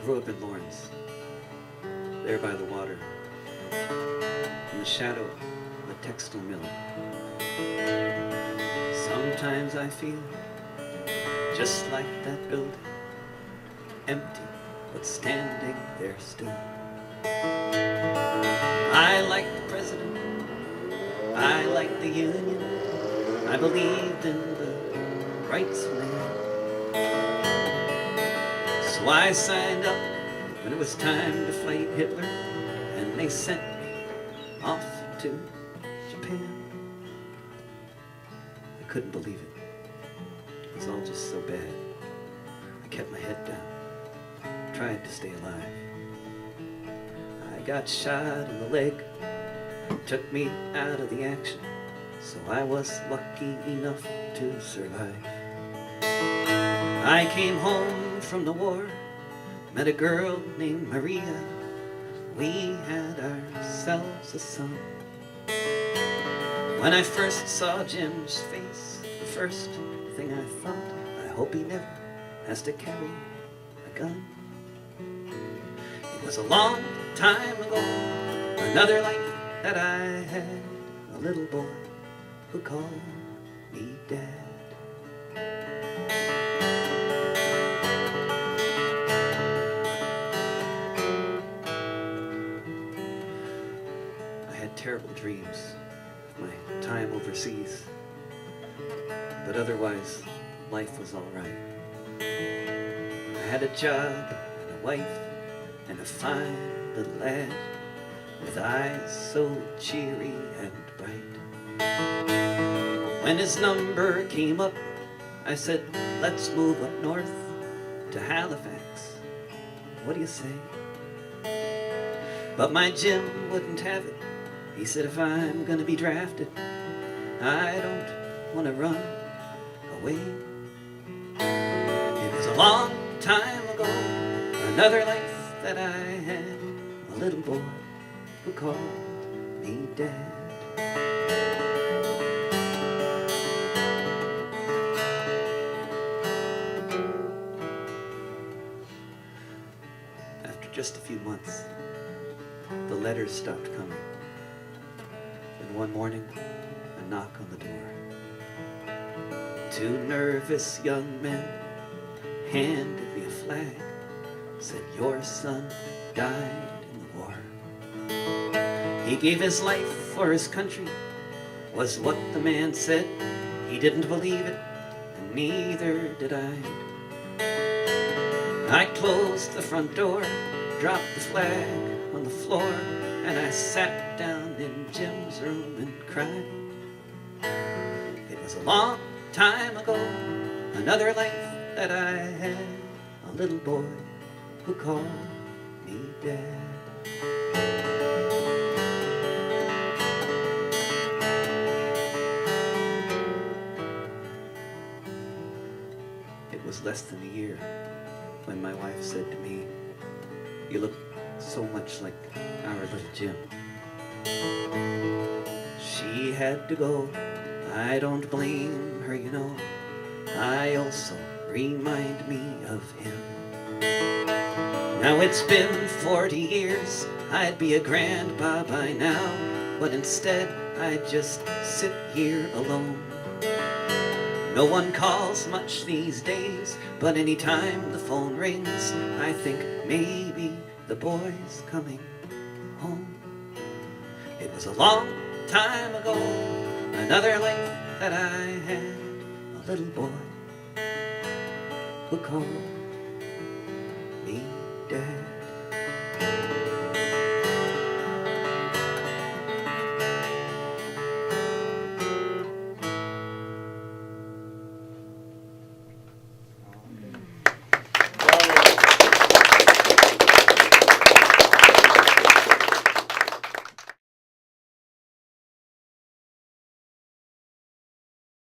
grew up in Lawrence, there by the water, in the shadow of a textile mill. Sometimes I feel just like that building, empty but standing there still. I liked the president, I liked the union, I believed in the rights of man. So I signed up when it was time to fight Hitler, and they sent me off to Japan. I couldn't believe it. It was all just so bad. I kept my head down, tried to stay alive. I got shot in the leg, took me out of the action, so I was lucky enough to survive. I came home from the war, met a girl named Maria. We had ourselves a son. When I first saw Jim's face, the first thing I thought, I hope he never has to carry a gun. It was a long time ago, another life that I had, a little boy who called me Dad. I had terrible dreams of my time overseas, but otherwise life was all right. I had a job and a wife and a fine little lad with eyes so cheery and bright. When his number came up, I said, let's move up north to Halifax. What do you say? But my Jim wouldn't have it. He said, if I'm gonna be drafted, I don't want to run away. It was a long time ago, another life that I had, a little boy who called me Dad. After just a few months, the letters stopped coming. And one morning, a knock on the door. Two nervous young men handed me a flag, said, your son died in the war. He gave his life for his country, was what the man said. He didn't believe it, and neither did I. I closed the front door, dropped the flag on the floor, and I sat down in Jim's room and cried. It was a long time ago, another life that I had, a little boy who called me Dad. It was less than a year when my wife said to me, you look so much like our little Jim. She had to go, I don't blame her, you know. I also remind me of him. Now it's been 40 years, I'd be a grandpa by now, but instead I just sit here alone. No one calls much these days, but anytime the phone rings, I think maybe the boy's coming home. It was a long time ago, another life that I had, a little boy who called me Dad.